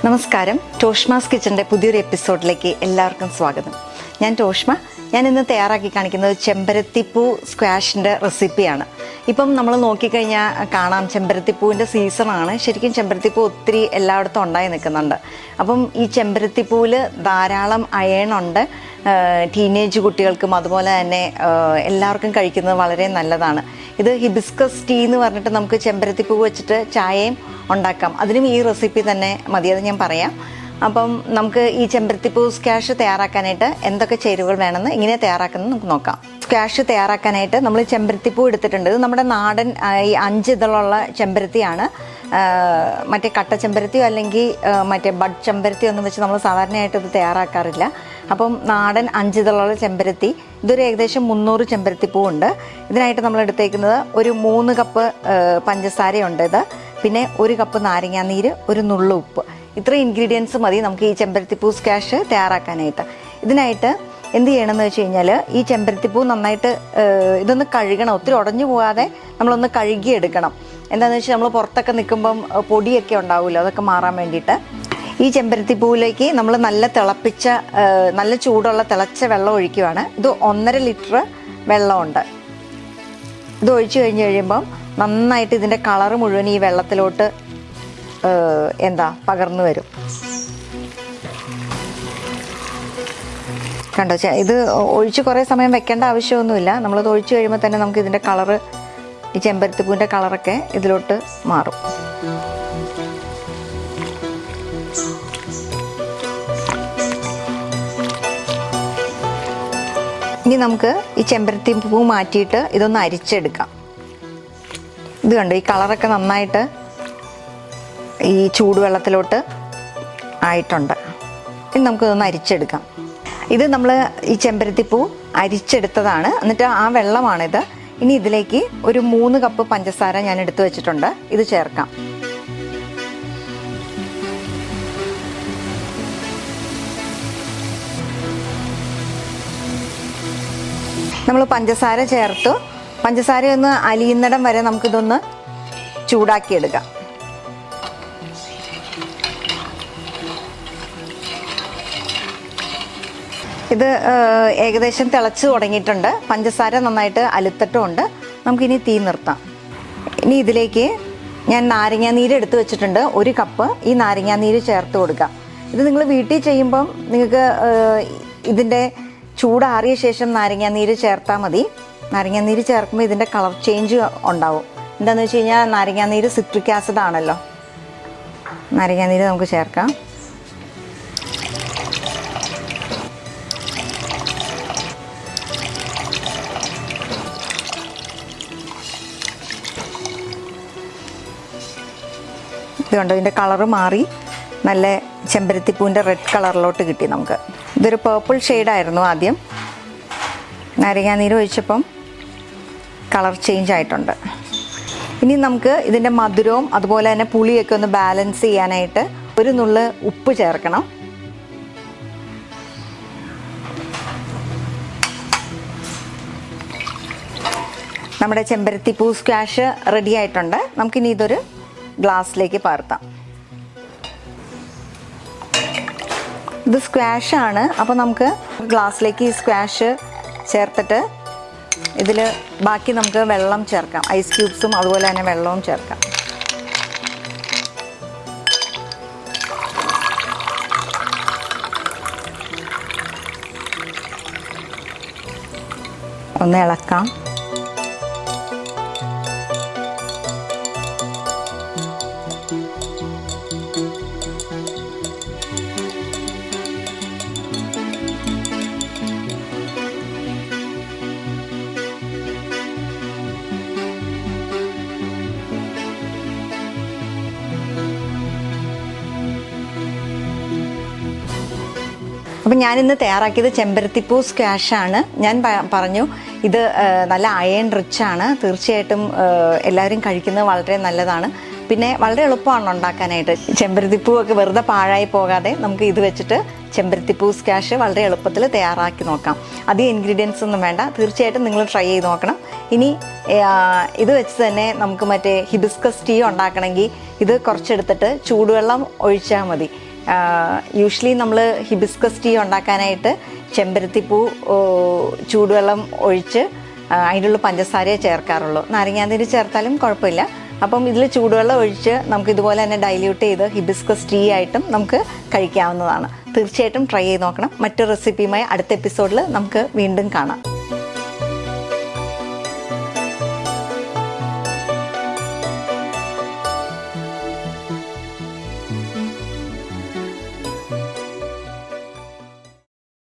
നമസ്കാരം. ടോഷ്മാസ് കിച്ചൻ്റെ പുതിയൊരു എപ്പിസോഡിലേക്ക് എല്ലാവർക്കും സ്വാഗതം. ഞാൻ ടോഷ്മ. ഞാൻ ഇന്ന് തയ്യാറാക്കി കാണിക്കുന്നത് ചെമ്പരത്തിപ്പൂ സ്ക്വാഷിൻ്റെ റെസിപ്പിയാണ്. ഇപ്പം നമ്മൾ നോക്കിക്കഴിഞ്ഞാൽ കാണാം, ചെമ്പരത്തിപ്പൂവിൻ്റെ സീസണാണ്. ശരിക്കും ചെമ്പരത്തിപ്പൂ ഒത്തിരി എല്ലായിടത്തും ഉണ്ടായി നിൽക്കുന്നുണ്ട്. അപ്പം ഈ ചെമ്പരത്തിപ്പൂവിൽ ധാരാളം അയൺ ഉണ്ട്. ടീനേജ് കുട്ടികൾക്കും അതുപോലെ തന്നെ എല്ലാവർക്കും കഴിക്കുന്നത് വളരെ നല്ലതാണ്. ഇത് ഹിബിസ്കസ് ടീ എന്ന് പറഞ്ഞിട്ട് നമുക്ക് ചെമ്പരത്തിപ്പൂ വെച്ചിട്ട് ചായയും ഉണ്ടാക്കാം. അതിനും ഈ റെസിപ്പി തന്നെ മതി, അത് ഞാൻ പറയാം. അപ്പം നമുക്ക് ഈ ചെമ്പരത്തിപ്പൂ സ്ക്വാഷ് തയ്യാറാക്കാനായിട്ട് എന്തൊക്കെ ചേരുവകൾ വേണമെന്ന് ഇങ്ങനെ തയ്യാറാക്കുന്നത് നമുക്ക് നോക്കാം. സ്ക്വാഷ് തയ്യാറാക്കാനായിട്ട് നമ്മൾ ചെമ്പരത്തിപ്പൂ എടുത്തിട്ടുണ്ട്. ഇത് നമ്മുടെ നാടൻ ഈ 5 ഇതളുള്ള ചെമ്പരത്തിയാണ്. മറ്റേ കട്ട ചെമ്പരത്തിയോ അല്ലെങ്കിൽ മറ്റേ ബഡ് ചെമ്പരത്തിയോ ഒന്നും വെച്ച് നമ്മൾ സാധാരണയായിട്ട് ഇത് തയ്യാറാക്കാറില്ല. അപ്പം നാടൻ 5 ഇതളുള്ള ചെമ്പരത്തി, ഇതൊരു ഏകദേശം 300 ചെമ്പരത്തിപ്പൂ ഉണ്ട്. ഇതിനായിട്ട് നമ്മൾ എടുത്തേക്കുന്നത് ഒരു 3 കപ്പ് പഞ്ചസാരയുണ്ട്. ഇത് പിന്നെ 1 കപ്പ് നാരങ്ങാനീര്, ഒരു നുള്ളു ഉപ്പ്. ഇത്രയും ഇൻഗ്രീഡിയൻസ് മതി നമുക്ക് ഈ ചെമ്പരത്തിപ്പൂ സ്ക്വാഷ് തയ്യാറാക്കാനായിട്ട്. ഇതിനായിട്ട് എന്ത് ചെയ്യണമെന്ന് വെച്ച് കഴിഞ്ഞാൽ, ഈ ചെമ്പരത്തിപ്പൂ നന്നായിട്ട് ഇതൊന്ന് കഴുകണം. ഒത്തിരി ഉടഞ്ഞു പോകാതെ നമ്മളൊന്ന് കഴുകിയെടുക്കണം. എന്താണെന്ന് വെച്ചാൽ നമ്മൾ പുറത്തൊക്കെ നിൽക്കുമ്പം പൊടിയൊക്കെ ഉണ്ടാവുമല്ലോ, അതൊക്കെ മാറാൻ വേണ്ടിയിട്ട്. ഈ ചെമ്പരത്തിപ്പൂവിലേക്ക് നമ്മൾ നല്ല ചൂടുള്ള തിളച്ച വെള്ളം ഒഴിക്കുകയാണ്. ഇത് 1.5 ലിറ്റർ വെള്ളമുണ്ട്. ഇത് ഒഴിച്ചു കഴിയുമ്പം നന്നായിട്ട് ഇതിൻ്റെ കളറ് മുഴുവൻ ഈ വെള്ളത്തിലോട്ട് പകർന്നു വരും. കണ്ടോ, ഇത് ഒഴിച്ച് കുറേ സമയം വെക്കേണ്ട ആവശ്യമൊന്നുമില്ല. നമ്മളത് ഒഴിച്ചു കഴിയുമ്പോൾ തന്നെ നമുക്ക് ഇതിൻ്റെ കളറ്, ഈ ചെമ്പരത്തിപ്പൂവിൻ്റെ കളറൊക്കെ ഇതിലോട്ട് മാറും. ഇനി നമുക്ക് ഈ ചെമ്പരത്തിപ്പൂ മാറ്റിയിട്ട് ഇതൊന്ന് അരിച്ചെടുക്കാം. ഇത് കണ്ടോ, ഈ കളറൊക്കെ നന്നായിട്ട് ഈ ചൂടുവെള്ളത്തിലോട്ട് ആയിട്ടുണ്ട്. ഇനി നമുക്കിതൊന്ന് അരിച്ചെടുക്കാം. ഇത് നമ്മൾ ഈ ചെമ്പരത്തിപ്പൂ അരിച്ചെടുത്തതാണ്. എന്നിട്ട് ആ വെള്ളമാണിത്. ഇനി ഇതിലേക്ക് ഒരു 3 കപ്പ് പഞ്ചസാര ഞാൻ എടുത്തു വെച്ചിട്ടുണ്ട്. ഇത് ചേർക്കാം. നമ്മൾ പഞ്ചസാര ചേർത്തു. പഞ്ചസാര ഒന്ന് അലിയുന്നിടം വരെ നമുക്കിതൊന്ന് ചൂടാക്കിയെടുക്കാം. ഇത് ഏകദേശം തിളച്ച് തുടങ്ങിയിട്ടുണ്ട്. പഞ്ചസാര നന്നായിട്ട് അലുത്തിട്ടുമുണ്ട്. നമുക്കിനി തീ നിർത്താം. ഇനി ഇതിലേക്ക് ഞാൻ നാരങ്ങാനീര് എടുത്ത് വെച്ചിട്ടുണ്ട്. 1 കപ്പ് ഈ നാരങ്ങാനീര് ചേർത്ത് കൊടുക്കാം. ഇത് നിങ്ങൾ വീട്ടിൽ ചെയ്യുമ്പം നിങ്ങൾക്ക് ഇതിൻ്റെ ചൂടാറിയ ശേഷം നാരങ്ങാനീര് ചേർത്താൽ മതി. നാരങ്ങാനീര് ചേർക്കുമ്പോൾ ഇതിൻ്റെ കളർ ചേഞ്ച് ഉണ്ടാവും. എന്താണെന്ന് വെച്ച് കഴിഞ്ഞാൽ നാരങ്ങാനീര് സിട്രിക് ആസിഡ് ആണല്ലോ. നാരങ്ങാനീര് നമുക്ക് ചേർക്കാം. ഇതുകൊണ്ട് ഇതിൻ്റെ കളറ് മാറി നല്ല ചെമ്പരത്തിപ്പൂവിൻ്റെ റെഡ് കളറിലോട്ട് കിട്ടി നമുക്ക്. ഇതൊരു പേർപ്പിൾ ഷെയ്ഡായിരുന്നു ആദ്യം. നാരങ്ങാനീര് ഒഴിച്ചപ്പം കളർ ചേഞ്ച് ആയിട്ടുണ്ട്. ഇനി നമുക്ക് ഇതിൻ്റെ മധുരവും അതുപോലെ തന്നെ പുളിയൊക്കെ ഒന്ന് ബാലൻസ് ചെയ്യാനായിട്ട് ഒരു നുള്ള് ഉപ്പ് ചേർക്കണം. നമ്മുടെ ചെമ്പരത്തിപ്പൂ സ്ക്വാഷ് റെഡി ആയിട്ടുണ്ട്. നമുക്കിനി ഇതൊരു ഗ്ലാസ്സിലേക്ക് പകർത്താം. ഇത് സ്ക്വാഷാണ്. അപ്പോൾ നമുക്ക് ഗ്ലാസ്സിലേക്ക് ഈ സ്ക്വാഷ് ചേർത്തിട്ട് ഇതിൽ ബാക്കി നമുക്ക് വെള്ളം ചേർക്കാം. ഐസ് ക്യൂബ്സും അതുപോലെ തന്നെ വെള്ളവും ചേർക്കാം. ഒന്ന് ഇളക്കാം. അപ്പം ഞാനിന്ന് തയ്യാറാക്കിയത് ചെമ്പരത്തിപ്പൂ സ്ക്വാഷാണ്. ഞാൻ പറഞ്ഞു ഇത് നല്ല അയൺ റിച്ചാണ്. തീർച്ചയായിട്ടും എല്ലാവരും കഴിക്കുന്നത് വളരെ നല്ലതാണ്. പിന്നെ വളരെ എളുപ്പമാണ് ഉണ്ടാക്കാനായിട്ട്. ചെമ്പരത്തിപ്പൂവൊക്കെ വെറുതെ പാഴായി പോകാതെ നമുക്ക് ഇത് വെച്ചിട്ട് ചെമ്പരത്തിപ്പൂ സ്ക്വാഷ് വളരെ എളുപ്പത്തിൽ തയ്യാറാക്കി നോക്കാം. അധികം ഇൻഗ്രീഡിയൻസ് ഒന്നും വേണ്ട. തീർച്ചയായിട്ടും നിങ്ങൾ ട്രൈ ചെയ്ത് നോക്കണം. ഇനി ഇത് വെച്ച് തന്നെ നമുക്ക് മറ്റേ ഹിബിസ്കസ് ടീ ഉണ്ടാക്കണമെങ്കിൽ ഇത് കുറച്ചെടുത്തിട്ട് ചൂടുവെള്ളം ഒഴിച്ചാൽ മതി. യൂഷ്വലി നമ്മൾ ഹിബിസ്കസ് ടീ ഉണ്ടാക്കാനായിട്ട് ചെമ്പരത്തിപ്പൂ ചൂടുവെള്ളം ഒഴിച്ച് അതിനുള്ള പഞ്ചസാരയെ ചേർക്കാറുള്ളൂ. നാരങ്ങാനീര് ചേർത്താലും കുഴപ്പമില്ല. അപ്പം ഇതിൽ ചൂടുവെള്ളം ഒഴിച്ച് നമുക്ക് ഇതുപോലെ തന്നെ ഡൈല്യൂട്ട് ചെയ്ത് ഹിബിസ്കസ് ടീ ആയിട്ടും നമുക്ക് കഴിക്കാവുന്നതാണ്. തീർച്ചയായിട്ടും ട്രൈ ചെയ്ത് നോക്കണം. മറ്റൊരു റെസിപ്പിയുമായി അടുത്ത എപ്പിസോഡിൽ നമുക്ക് വീണ്ടും കാണാം.